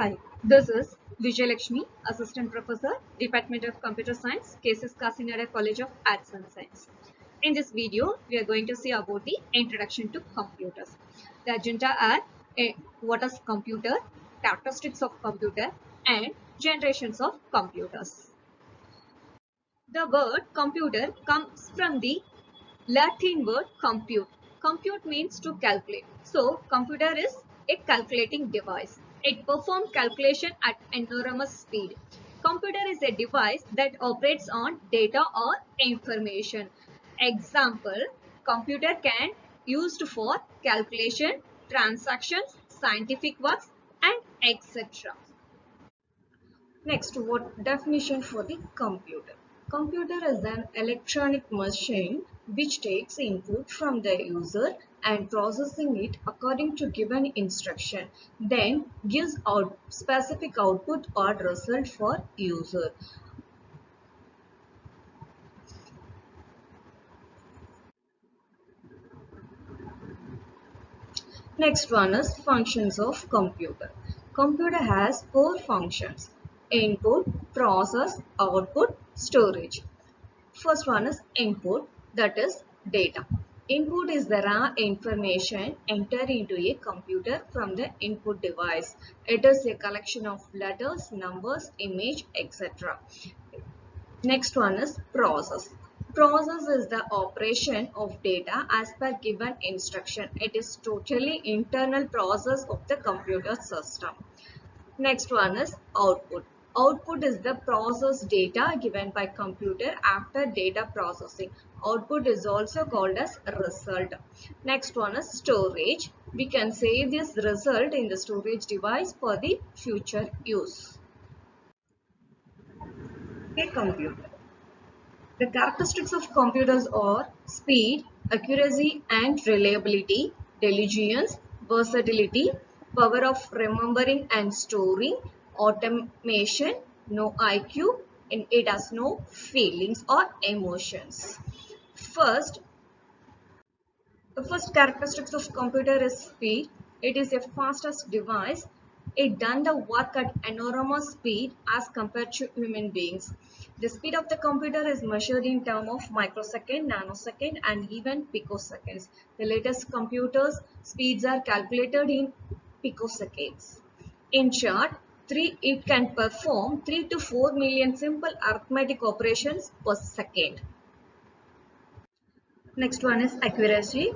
Hi, this is Vijayalakshmi, Assistant Professor, Department of Computer Science, KSS Kasinada College of Arts and Science. In this video, we are going to see about the introduction to computers. The agenda are what is computer, characteristics of computer, and generations of computers. The word computer comes from the Latin word compute. Compute means to calculate. So, computer is a calculating device. It performs calculation at enormous speed. Computer is a device that operates on data or information. Example, computer can used for calculation, transactions, scientific works, and etc. Next, what definition for the computer? Computer is an electronic machine which takes input from the user and processing it according to given instruction, then gives out specific output or result for user. Next one is functions of computer. Computer has four functions: input, process, output, storage. First one is input, that is data. Input is the raw information entered into a computer from the input device. It is a collection of letters, numbers, image, etc. Next one is process. Process is the operation of data as per given instruction. It is totally internal process of the computer system. Next one is output. Output is the processed data given by computer after data processing. Output is also called as result. Next one is storage. We can save this result in the storage device for the future use. A computer. The characteristics of computers are speed, accuracy and reliability, diligence, versatility, power of remembering and storing, automation, no IQ, and it has no feelings or emotions. First, the first characteristics of computer is speed. It is a fastest device. It does the work at enormous speed as compared to human beings. The speed of the computer is measured in terms of microsecond, nanosecond, and even picoseconds. The latest computers speeds are calculated in picoseconds. In short, it can perform 3 to 4 million simple arithmetic operations per second. Next one is accuracy.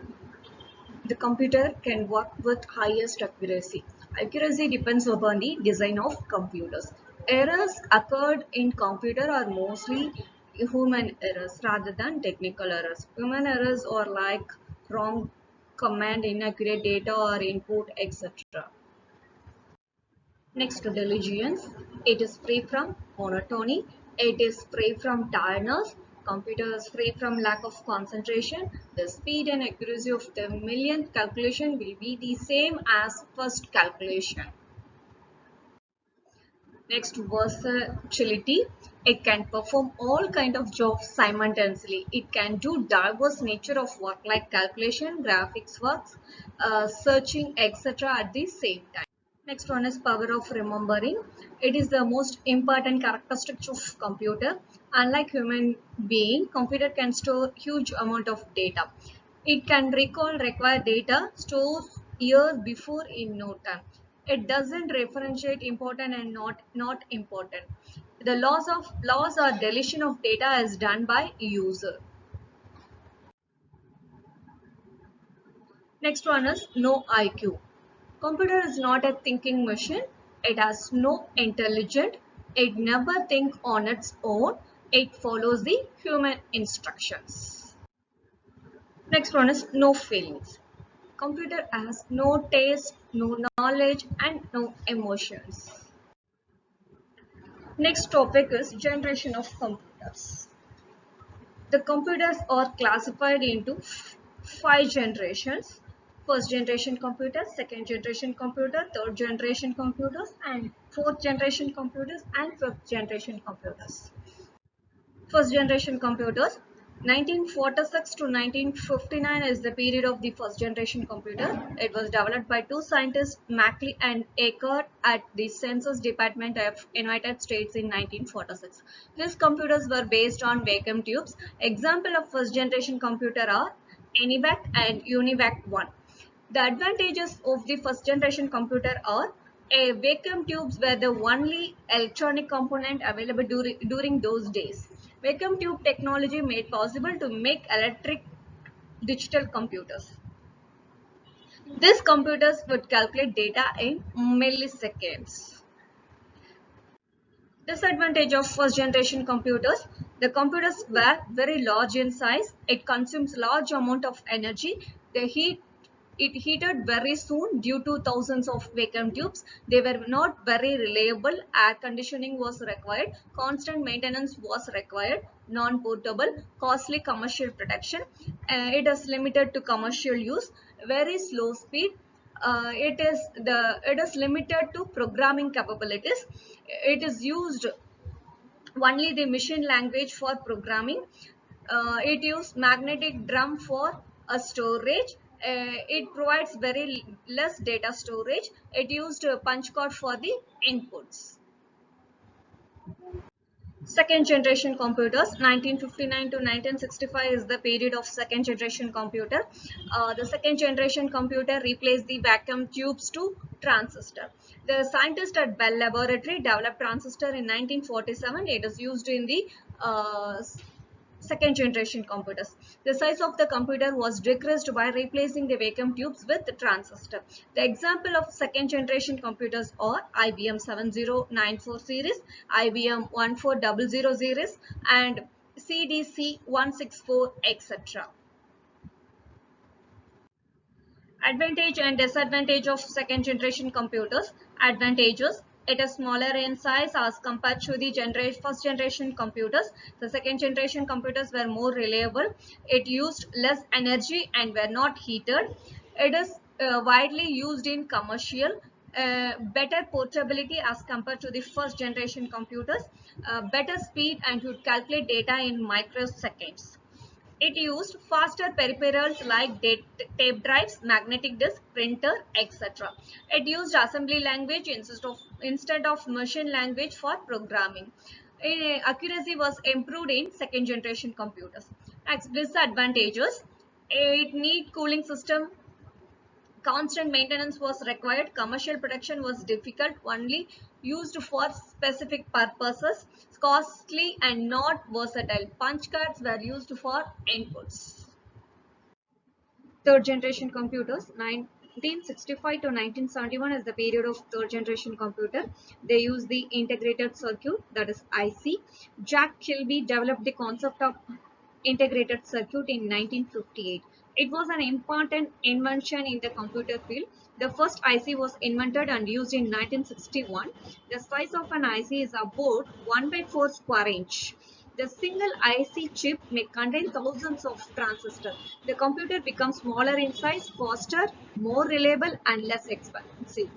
The computer can work with highest accuracy. Accuracy depends upon the design of computers. Errors occurred in computer are mostly human errors rather than technical errors. Human errors are like wrong command, inaccurate data or input, etc. Next to diligence, it is free from monotony, it is free from tiredness, computer is free from lack of concentration. The speed and accuracy of the millionth calculation will be the same as first calculation. Next, versatility. It can perform all kind of jobs simultaneously. It can do diverse nature of work like calculation, graphics works, searching, etc. at the same time. Next one is power of remembering. It is the most important characteristic of computer. Unlike human being, computer can store huge amount of data. It can recall required data, stores years before in no time. It doesn't differentiate important and not important. The loss or deletion of data is done by user. Next one is no IQ. Computer is not a thinking machine. It has no intelligence. It never thinks on its own. It follows the human instructions. Next one is no feelings. Computer has no taste, no knowledge, and no emotions. Next topic is generation of computers. The computers are classified into five generations: first generation computers, second generation computer, third generation computers, and fourth generation computers and fifth generation computers. First generation computers, 1946 to 1959 is the period of the first generation computer. It was developed by two scientists, Mackley and Eckert, at the Census Department of United States in 1946. These computers were based on vacuum tubes. Example of first generation computer are ENIAC and UNIVAC 1. The advantages of the first generation computer are a vacuum tubes were the only electronic component available during those days. Vacuum tube technology made possible to make electric digital computers. These computers would calculate data in milliseconds. Disadvantage of first generation computers: the computers were very large in size. It consumes large amount of energy. It heated very soon due to thousands of vacuum tubes. They were not very reliable. Air conditioning was required. Constant maintenance was required. Non-portable, costly commercial production. It is limited to commercial use. Very slow speed. It is limited to programming capabilities. It is used only the machine language for programming. It uses magnetic drum for a storage. It provides very less data storage. It used a punch card for the inputs. Second generation computers, 1959 to 1965 is the period of second generation computer. The second generation computer replaced the vacuum tubes to transistor. The scientist at Bell Laboratory developed transistor in 1947. It is used in the second generation computers. The size of the computer was decreased by replacing the vacuum tubes with the transistor. The example of second generation computers are IBM 7094 series, IBM 1400 series, and CDC 164, etc. Advantage and disadvantage of second generation computers. Advantages: it is smaller in size as compared to the first generation computers. The second generation computers were more reliable. It used less energy and were not heated. It is widely used in commercial. Better portability as compared to the first generation computers. Better speed and could calculate data in microseconds. It used faster peripherals like tape drives, magnetic disk, printer, etc. It used assembly language instead of machine language for programming. Accuracy was improved in second generation computers. Next, disadvantages: it need cooling system. Constant maintenance was required. Commercial production was difficult, only used for specific purposes, costly and not versatile. Punch cards were used for inputs. Third generation computers, 1965 to 1971 is the period of third generation computer. They use the integrated circuit, that is IC. Jack Kilby developed the concept of integrated circuit in 1958. It was an important invention in the computer field. The first IC was invented and used in 1961. The size of an IC is about 1 by 4 square inch. The single IC chip may contain thousands of transistors. The computer becomes smaller in size, faster, more reliable, and less expensive.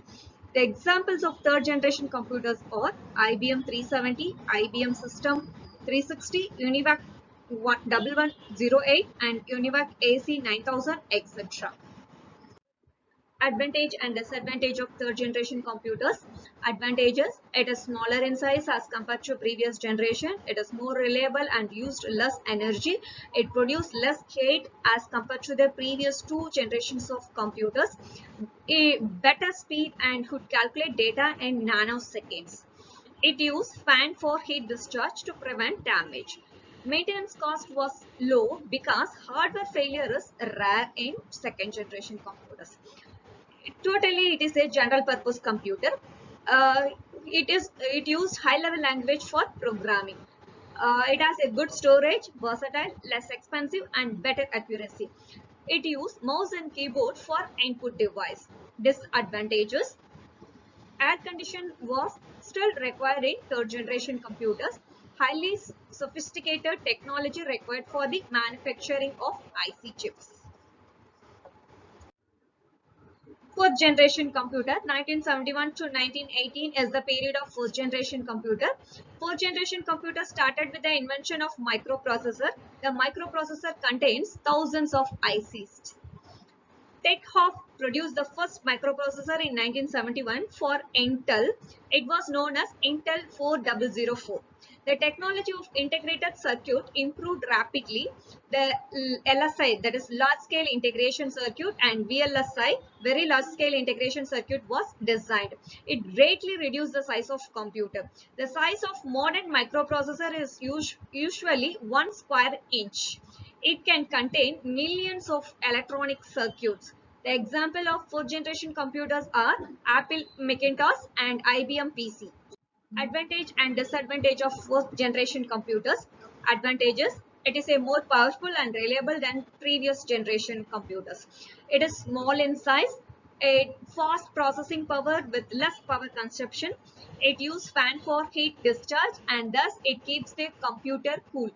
The examples of third generation computers are IBM 370, IBM System 360, UNIVAC 1108, and UNIVAC AC 9000, etc. Advantage and disadvantage of third generation computers. Advantages: it is smaller in size as compared to previous generation. It is more reliable and used less energy. It produced less heat as compared to the previous two generations of computers. A better speed and could calculate data in nanoseconds. It used fan for heat discharge to prevent damage. Maintenance cost was low because hardware failure is rare in second generation computers. Totally, it is a general purpose computer. uh, it used high level language for programming. It has a good storage, versatile, less expensive, and better accuracy. It used mouse and keyboard for input device. Disadvantages: air condition was still required in third generation computers. Highly sophisticated technology required for the manufacturing of IC chips. Fourth generation computer, 1971 to 1918 is the period of fourth generation computer. Fourth generation computer started with the invention of microprocessor. The microprocessor contains thousands of ICs. Tech Hawk produced the first microprocessor in 1971 for Intel. It was known as Intel 4004. The technology of integrated circuit improved rapidly. The LSI, that is large scale integration circuit, and VLSI, very large scale integration circuit, was designed. It greatly reduced the size of computer. The size of modern microprocessor is usually 1 square inch. It can contain millions of electronic circuits. The example of fourth generation computers are Apple Macintosh and IBM PC. Advantage and disadvantage of fourth generation computers. Advantages: it is a more powerful and reliable than previous generation computers. It is small in size, a fast processing power with less power consumption. It uses fan for heat discharge, and thus it keeps the computer cool.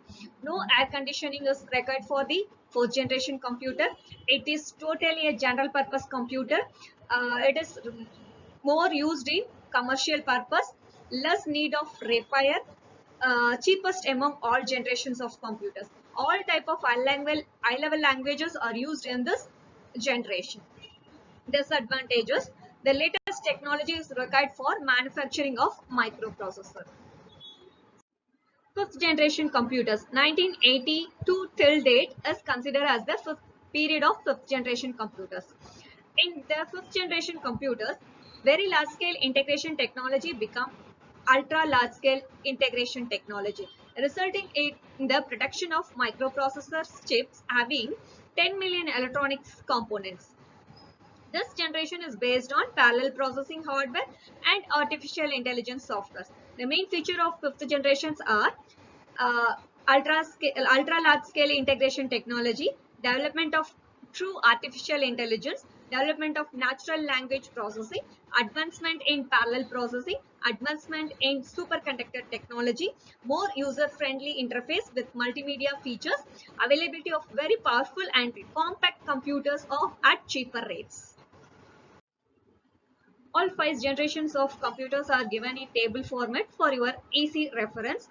No air conditioning is required for the fourth generation computer. It is totally a general purpose computer. It is more used in commercial purpose, less need of repair, cheapest among all generations of computers. All type of high level languages are used in this generation. Disadvantages: the latest technology is required for manufacturing of microprocessor. Fifth generation computers, 1982 till date, is considered as the fifth period of fifth generation computers. In the fifth generation computers, very large scale integration technology become ultra large scale integration technology, resulting in the production of microprocessor chips having 10 million electronics components. This generation is based on parallel processing hardware and artificial intelligence software. The main feature of fifth generations are uh, ultra large scale integration technology, development of true artificial intelligence, development of natural language processing, advancement in parallel processing, advancement in superconductor technology, more user friendly interface with multimedia features, availability of very powerful and compact computers at cheaper rates. All five generations of computers are given in table format for your easy reference.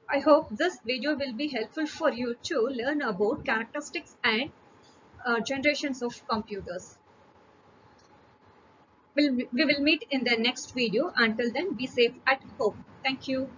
I hope this video will be helpful for you to learn about characteristics and generations of computers. We will meet in the next video. Until then, be safe at home. Thank you.